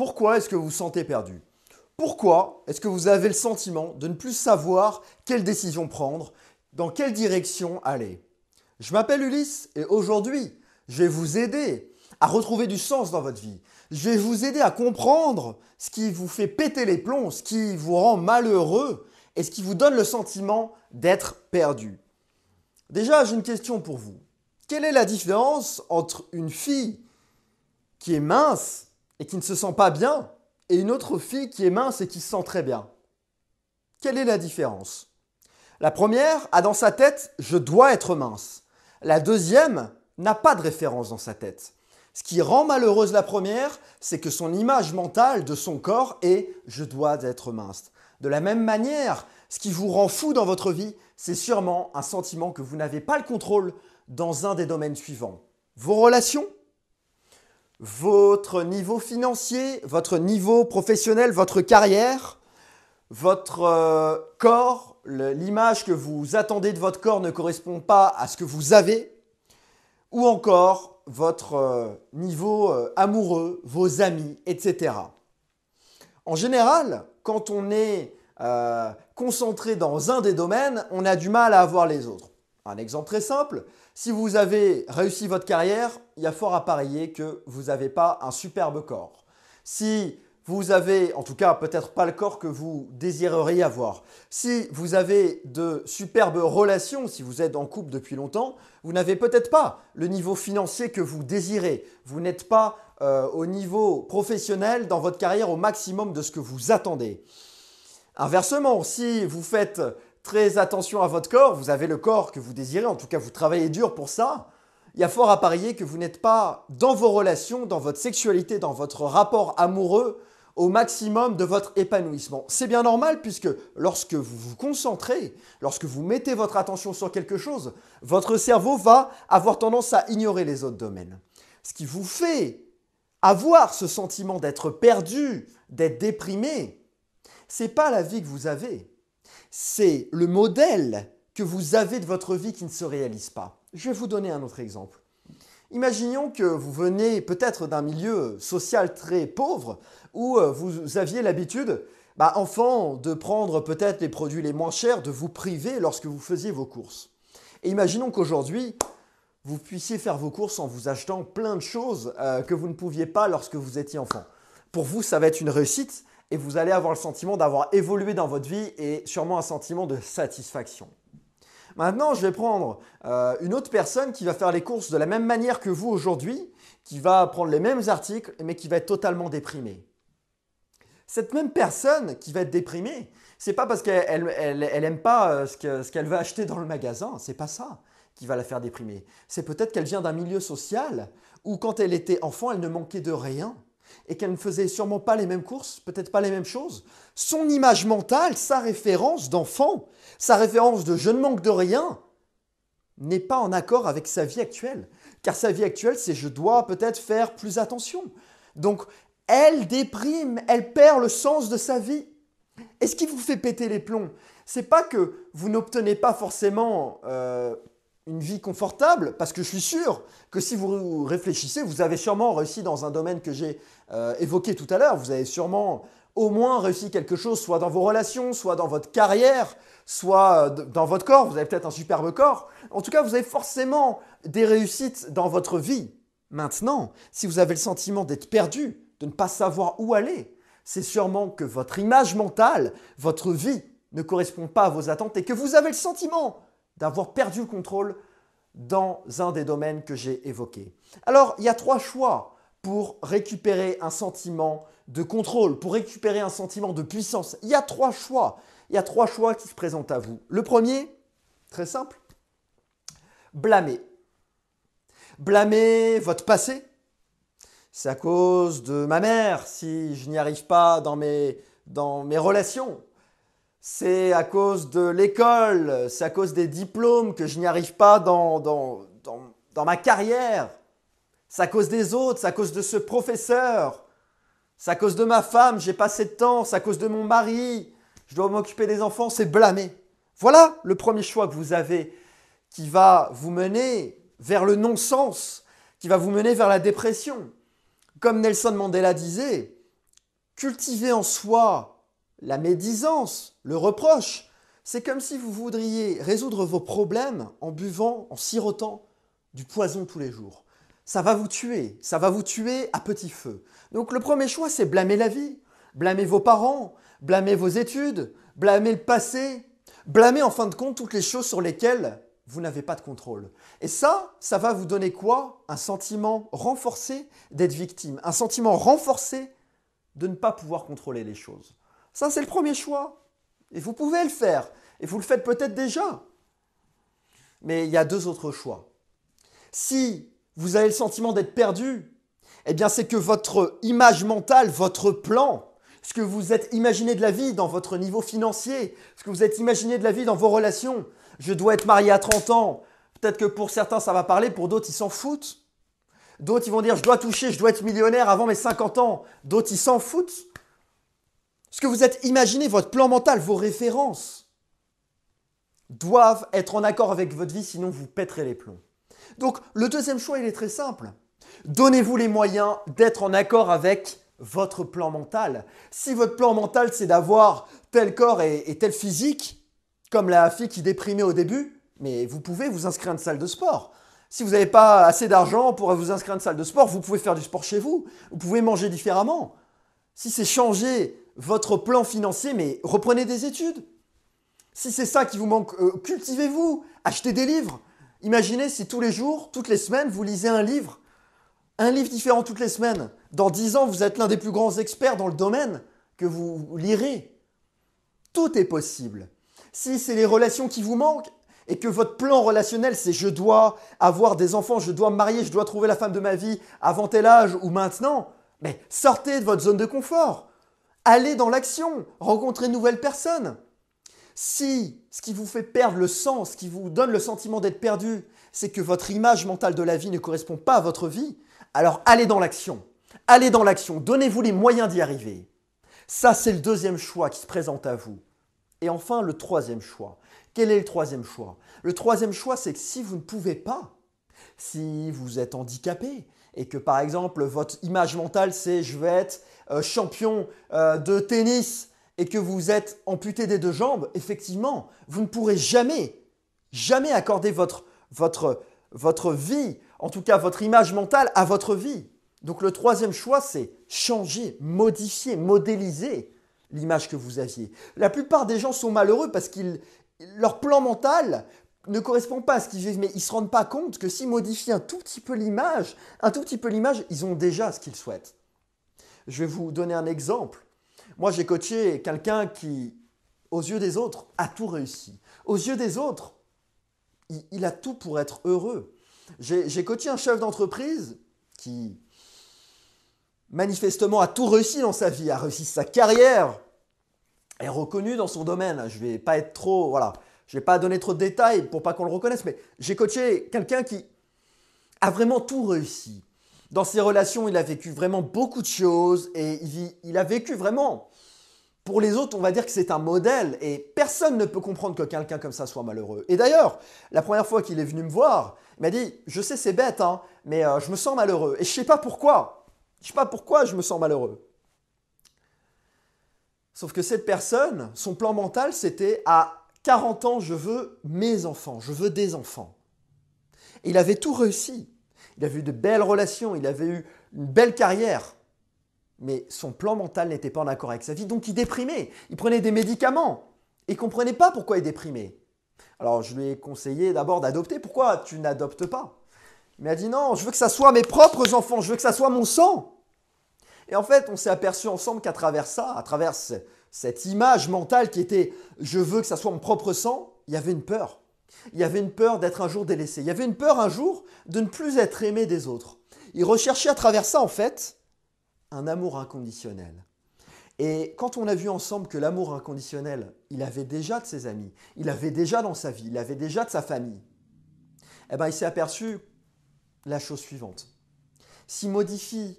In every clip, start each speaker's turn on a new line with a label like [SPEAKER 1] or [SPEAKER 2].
[SPEAKER 1] Pourquoi est-ce que vous vous sentez perdu? Pourquoi est-ce que vous avez le sentiment de ne plus savoir quelle décision prendre, dans quelle direction aller? Je m'appelle Ulysse et aujourd'hui, je vais vous aider à retrouver du sens dans votre vie. Je vais vous aider à comprendre ce qui vous fait péter les plombs, ce qui vous rend malheureux et ce qui vous donne le sentiment d'être perdu. Déjà, j'ai une question pour vous. Quelle est la différence entre une fille qui est mince et qui ne se sent pas bien et une autre fille qui est mince et qui se sent très bien? Quelle est la différence? La première a dans sa tête « je dois être mince ». La deuxième n'a pas de référence dans sa tête. Ce qui rend malheureuse la première, c'est que son image mentale de son corps est « je dois être mince ». De la même manière, ce qui vous rend fou dans votre vie, c'est sûrement un sentiment que vous n'avez pas le contrôle dans un des domaines suivants. Vos relations, votre niveau financier, votre niveau professionnel, votre carrière, votre corps, l'image que vous attendez de votre corps ne correspond pas à ce que vous avez, ou encore votre niveau amoureux, vos amis, etc. En général, quand on est concentré dans un des domaines, on a du mal à avoir les autres. Un exemple très simple, si vous avez réussi votre carrière, il y a fort à parier que vous n'avez pas un superbe corps. Si vous avez, en tout cas peut-être pas le corps que vous désireriez avoir, si vous avez de superbes relations, si vous êtes en couple depuis longtemps, vous n'avez peut-être pas le niveau financier que vous désirez. Vous n'êtes pas au niveau professionnel dans votre carrière au maximum de ce que vous attendez. Inversement, si vous faites très attention à votre corps, vous avez le corps que vous désirez, en tout cas vous travaillez dur pour ça, il y a fort à parier que vous n'êtes pas dans vos relations, dans votre sexualité, dans votre rapport amoureux au maximum de votre épanouissement. C'est bien normal puisque lorsque vous vous concentrez, lorsque vous mettez votre attention sur quelque chose, votre cerveau va avoir tendance à ignorer les autres domaines. Ce qui vous fait avoir ce sentiment d'être perdu, d'être déprimé, ce n'est pas la vie que vous avez. C'est le modèle que vous avez de votre vie qui ne se réalise pas. Je vais vous donner un autre exemple. Imaginons que vous venez peut-être d'un milieu social très pauvre où vous aviez l'habitude, enfant, de prendre peut-être les produits les moins chers, de vous priver lorsque vous faisiez vos courses. Et imaginons qu'aujourd'hui, vous puissiez faire vos courses en vous achetant plein de choses que vous ne pouviez pas lorsque vous étiez enfant. Pour vous, ça va être une réussite. Et vous allez avoir le sentiment d'avoir évolué dans votre vie et sûrement un sentiment de satisfaction. Maintenant, je vais prendre une autre personne qui va faire les courses de la même manière que vous aujourd'hui, qui va prendre les mêmes articles, mais qui va être totalement déprimée. Cette même personne qui va être déprimée, ce n'est pas parce qu'elle n'aime pas ce qu'elle veut acheter dans le magasin, ce n'est pas ça qui va la faire déprimer. C'est peut-être qu'elle vient d'un milieu social où quand elle était enfant, elle ne manquait de rien. Et qu'elle ne faisait sûrement pas les mêmes courses, peut-être pas les mêmes choses. Son image mentale, sa référence d'enfant, sa référence de « je ne manque de rien » n'est pas en accord avec sa vie actuelle. Car sa vie actuelle, c'est « je dois peut-être faire plus attention ». Donc, elle déprime, elle perd le sens de sa vie. Et ce qui vous fait péter les plombs, ce n'est pas que vous n'obtenez pas forcément une vie confortable, parce que je suis sûr que si vous réfléchissez, vous avez sûrement réussi dans un domaine que j'ai évoqué tout à l'heure. Vous avez sûrement au moins réussi quelque chose, soit dans vos relations, soit dans votre carrière, soit dans votre corps. Vous avez peut-être un superbe corps. En tout cas, vous avez forcément des réussites dans votre vie. Maintenant, si vous avez le sentiment d'être perdu, de ne pas savoir où aller, c'est sûrement que votre image mentale, votre vie ne correspond pas à vos attentes et que vous avez le sentiment d'avoir perdu le contrôle dans un des domaines que j'ai évoqués. Alors, il y a 3 choix pour récupérer un sentiment de contrôle, pour récupérer un sentiment de puissance. Il y a 3 choix. Il y a 3 choix qui se présentent à vous. Le premier, très simple, blâmer. Blâmer votre passé. C'est à cause de ma mère si je n'y arrive pas dans mes relations. C'est à cause de l'école, c'est à cause des diplômes que je n'y arrive pas dans ma carrière. C'est à cause des autres, c'est à cause de ce professeur. C'est à cause de ma femme, j'ai pas assez de temps. C'est à cause de mon mari, je dois m'occuper des enfants. C'est blâmer. Voilà le premier choix que vous avez qui va vous mener vers le non-sens, qui va vous mener vers la dépression. Comme Nelson Mandela disait, cultiver en soi la médisance, le reproche, c'est comme si vous voudriez résoudre vos problèmes en buvant, en sirotant du poison tous les jours. Ça va vous tuer à petit feu. Donc le premier choix, c'est blâmer la vie, blâmer vos parents, blâmer vos études, blâmer le passé, blâmer en fin de compte toutes les choses sur lesquelles vous n'avez pas de contrôle. Et ça va vous donner quoi? Un sentiment renforcé d'être victime, un sentiment renforcé de ne pas pouvoir contrôler les choses. Ça, c'est le premier choix. Et vous pouvez le faire. Et vous le faites peut-être déjà. Mais il y a deux autres choix. Si vous avez le sentiment d'être perdu, eh bien c'est que votre image mentale, votre plan, ce que vous êtes imaginé de la vie dans votre niveau financier, ce que vous êtes imaginé de la vie dans vos relations, je dois être marié à 30 ans, peut-être que pour certains ça va parler, pour d'autres ils s'en foutent. D'autres ils vont dire je dois être millionnaire avant mes 50 ans, d'autres ils s'en foutent. Ce que vous êtes imaginé, votre plan mental, vos références doivent être en accord avec votre vie, sinon vous pèterez les plombs. Donc, le deuxième choix, il est très simple. Donnez-vous les moyens d'être en accord avec votre plan mental. Si votre plan mental, c'est d'avoir tel corps et tel physique, comme la fille qui déprimait au début, mais vous pouvez vous inscrire à une salle de sport. Si vous n'avez pas assez d'argent pour vous inscrire à une salle de sport, vous pouvez faire du sport chez vous. Vous pouvez manger différemment. Si c'est changer votre plan financier, mais reprenez des études. Si c'est ça qui vous manque, cultivez-vous, achetez des livres. Imaginez si tous les jours, toutes les semaines, vous lisez un livre différent toutes les semaines. Dans 10 ans, vous êtes l'un des plus grands experts dans le domaine que vous lirez. Tout est possible. Si c'est les relations qui vous manquent et que votre plan relationnel, c'est je dois avoir des enfants, je dois me marier, je dois trouver la femme de ma vie avant tel âge ou maintenant, mais sortez de votre zone de confort. Allez dans l'action, rencontrez de nouvelles personnes. Si ce qui vous fait perdre le sens, ce qui vous donne le sentiment d'être perdu, c'est que votre image mentale de la vie ne correspond pas à votre vie, alors allez dans l'action. Allez dans l'action, donnez-vous les moyens d'y arriver. Ça, c'est le deuxième choix qui se présente à vous. Et enfin, le troisième choix. Quel est le troisième choix? Le troisième choix, c'est que si vous ne pouvez pas, si vous êtes handicapé et que par exemple, votre image mentale, c'est je vais être champion de tennis, et que vous êtes amputé des deux jambes, effectivement, vous ne pourrez jamais accorder votre vie, en tout cas votre image mentale à votre vie. Donc le troisième choix, c'est changer, modifier, modéliser l'image que vous aviez. La plupart des gens sont malheureux parce que leur plan mental ne correspond pas à ce qu'ils vivent, mais ils ne se rendent pas compte que s'ils modifient un tout petit peu l'image, ils ont déjà ce qu'ils souhaitent. Je vais vous donner un exemple. Moi, j'ai coaché quelqu'un qui, aux yeux des autres, a tout réussi. Aux yeux des autres, il a tout pour être heureux. J'ai coaché un chef d'entreprise qui, manifestement, a tout réussi dans sa vie, a réussi sa carrière, est reconnu dans son domaine. Je ne vais pas être trop, voilà, je ne vais pas donner trop de détails pour pas qu'on le reconnaisse, mais j'ai coaché quelqu'un qui a vraiment tout réussi. Dans ses relations, il a vécu vraiment beaucoup de choses et il a vécu vraiment, pour les autres, on va dire que c'est un modèle et personne ne peut comprendre que quelqu'un comme ça soit malheureux. Et d'ailleurs, la première fois qu'il est venu me voir, il m'a dit « Je sais, c'est bête, hein, mais je me sens malheureux. » Et je ne sais pas pourquoi. Je ne sais pas pourquoi je me sens malheureux. Sauf que cette personne, son plan mental, c'était à 40 ans, je veux mes enfants, je veux des enfants. Et il avait tout réussi. Il avait eu de belles relations, il avait eu une belle carrière. Mais son plan mental n'était pas en accord avec sa vie, donc il déprimait. Il prenait des médicaments et il ne comprenait pas pourquoi il déprimait. Alors je lui ai conseillé d'abord d'adopter. Pourquoi tu n'adoptes pas? Il m'a dit non, je veux que ça soit mes propres enfants, je veux que ça soit mon sang. Et en fait, on s'est aperçu ensemble qu'à travers ça, à travers cette image mentale qui était je veux que ça soit mon propre sang, il y avait une peur. Il y avait une peur d'être un jour délaissé. Il y avait une peur un jour de ne plus être aimé des autres. Il recherchait à travers ça, en fait, un amour inconditionnel. Et quand on a vu ensemble que l'amour inconditionnel, il avait déjà de ses amis, il avait déjà dans sa vie, il avait déjà de sa famille, eh ben, il s'est aperçu la chose suivante. S'il modifie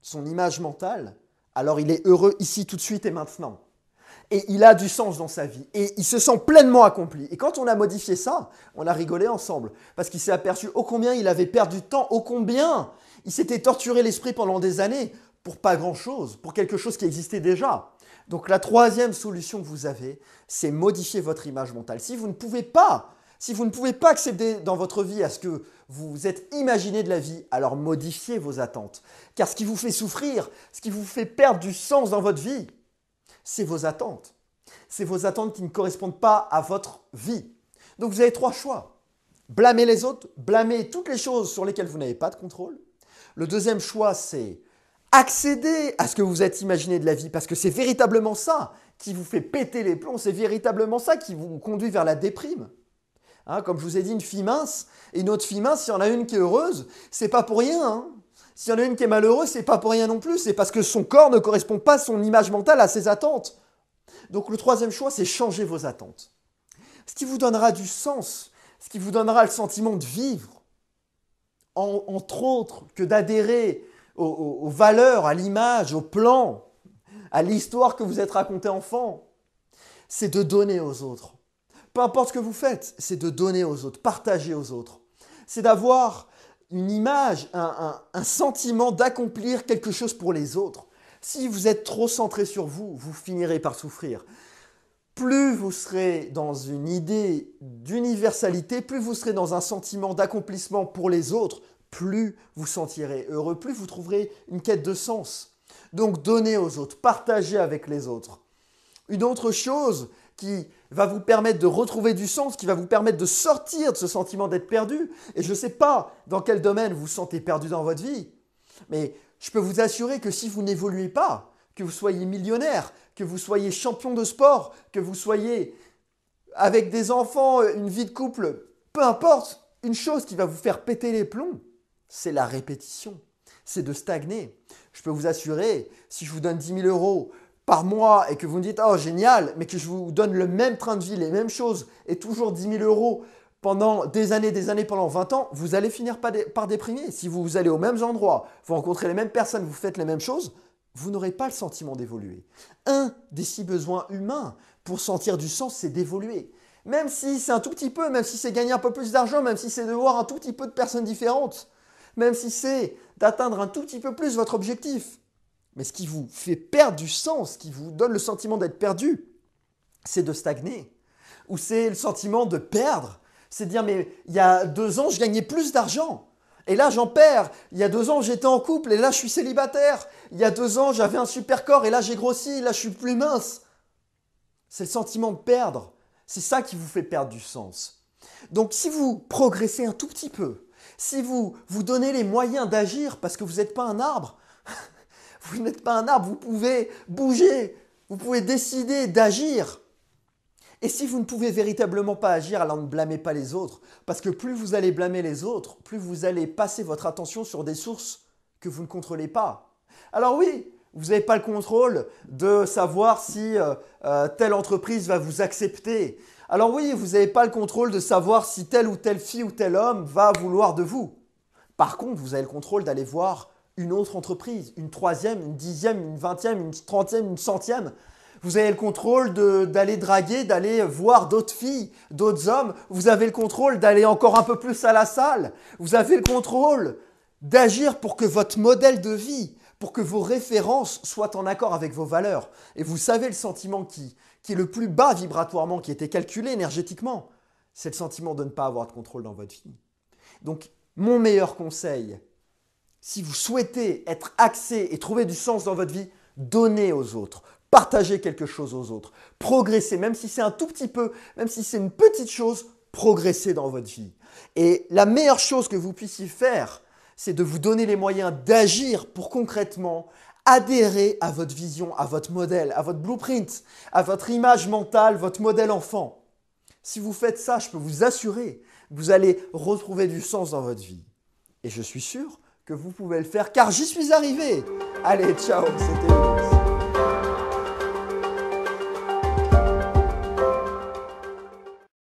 [SPEAKER 1] son image mentale, alors il est heureux ici, tout de suite et maintenant. Et il a du sens dans sa vie. Et il se sent pleinement accompli. Et quand on a modifié ça, on a rigolé ensemble. Parce qu'il s'est aperçu ô combien il avait perdu de temps, ô combien il s'était torturé l'esprit pendant des années pour pas grand-chose, pour quelque chose qui existait déjà. Donc la troisième solution que vous avez, c'est modifier votre image mentale. Si vous ne pouvez pas accéder dans votre vie à ce que vous vous êtes imaginé de la vie, alors modifiez vos attentes. Car ce qui vous fait souffrir, ce qui vous fait perdre du sens dans votre vie, c'est vos attentes. C'est vos attentes qui ne correspondent pas à votre vie. Donc vous avez trois choix. Blâmer les autres, blâmer toutes les choses sur lesquelles vous n'avez pas de contrôle. Le deuxième choix, c'est accéder à ce que vous êtes imaginé de la vie parce que c'est véritablement ça qui vous fait péter les plombs, c'est véritablement ça qui vous conduit vers la déprime. Hein, comme je vous ai dit, une fille mince et une autre fille mince, s'il y en a une qui est heureuse, c'est pas pour rien. Hein. S'il y en a une qui est malheureuse, c'est pas pour rien non plus, c'est parce que son corps ne correspond pas à son image mentale, à ses attentes. Donc le troisième choix, c'est changer vos attentes. Ce qui vous donnera du sens, ce qui vous donnera le sentiment de vivre, entre autres que d'adhérer aux valeurs, à l'image, au plan, à l'histoire que vous êtes racontée enfant, c'est de donner aux autres. Peu importe ce que vous faites, c'est de donner aux autres, partager aux autres. C'est d'avoir une image, un sentiment d'accomplir quelque chose pour les autres. Si vous êtes trop centré sur vous, vous finirez par souffrir. Plus vous serez dans une idée d'universalité, plus vous serez dans un sentiment d'accomplissement pour les autres, plus vous sentirez heureux, plus vous trouverez une quête de sens. Donc donnez aux autres, partagez avec les autres. Une autre chose qui va vous permettre de retrouver du sens, qui va vous permettre de sortir de ce sentiment d'être perdu. Et je ne sais pas dans quel domaine vous vous sentez perdu dans votre vie, mais je peux vous assurer que si vous n'évoluez pas, que vous soyez millionnaire, que vous soyez champion de sport, que vous soyez avec des enfants, une vie de couple, peu importe, une chose qui va vous faire péter les plombs, c'est la répétition, c'est de stagner. Je peux vous assurer, si je vous donne 10 000 euros par mois et que vous me dites « Oh, génial !» mais que je vous donne le même train de vie, les mêmes choses et toujours 10 000 euros pendant des années, pendant 20 ans, vous allez finir par déprimer. Si vous allez aux mêmes endroits, vous rencontrez les mêmes personnes, vous faites les mêmes choses, vous n'aurez pas le sentiment d'évoluer. Un des 6 besoins humains pour sentir du sens, c'est d'évoluer. Même si c'est un tout petit peu, même si c'est gagner un peu plus d'argent, même si c'est de voir un tout petit peu de personnes différentes, même si c'est d'atteindre un tout petit peu plus votre objectif. Mais ce qui vous fait perdre du sens, ce qui vous donne le sentiment d'être perdu, c'est de stagner. Ou c'est le sentiment de perdre. C'est de dire, mais il y a 2 ans, je gagnais plus d'argent. Et là, j'en perds. Il y a 2 ans, j'étais en couple et là, je suis célibataire. Il y a 2 ans, j'avais un super corps et là, j'ai grossi. Là, je suis plus mince. C'est le sentiment de perdre. C'est ça qui vous fait perdre du sens. Donc, si vous progressez un tout petit peu, si vous vous donnez les moyens d'agir parce que vous n'êtes pas un arbre, vous n'êtes pas un arbre, vous pouvez bouger, vous pouvez décider d'agir. Et si vous ne pouvez véritablement pas agir, alors ne blâmez pas les autres. Parce que plus vous allez blâmer les autres, plus vous allez passer votre attention sur des sources que vous ne contrôlez pas. Alors oui, vous n'avez pas le contrôle de savoir si telle entreprise va vous accepter. Alors oui, vous n'avez pas le contrôle de savoir si telle ou telle fille ou tel homme va vouloir de vous. Par contre, vous avez le contrôle d'aller voir une autre entreprise, une 3e, une 10e, une 20e, une 30e, une 100e. Vous avez le contrôle d'aller draguer, d'aller voir d'autres filles, d'autres hommes. Vous avez le contrôle d'aller encore un peu plus à la salle. Vous avez le contrôle d'agir pour que votre modèle de vie, pour que vos références soient en accord avec vos valeurs. Et vous savez le sentiment qui est le plus bas vibratoirement, qui était calculé énergétiquement, c'est le sentiment de ne pas avoir de contrôle dans votre vie. Donc, mon meilleur conseil, si vous souhaitez être axé et trouver du sens dans votre vie, donnez aux autres. Partagez quelque chose aux autres. Progressez, même si c'est un tout petit peu, même si c'est une petite chose, progressez dans votre vie. Et la meilleure chose que vous puissiez faire, c'est de vous donner les moyens d'agir pour concrètement adhérer à votre vision, à votre modèle, à votre blueprint, à votre image mentale, votre modèle enfant. Si vous faites ça, je peux vous assurer que vous allez retrouver du sens dans votre vie. Et je suis sûr que vous pouvez le faire car j'y suis arrivé. Allez, ciao, c'était Louis.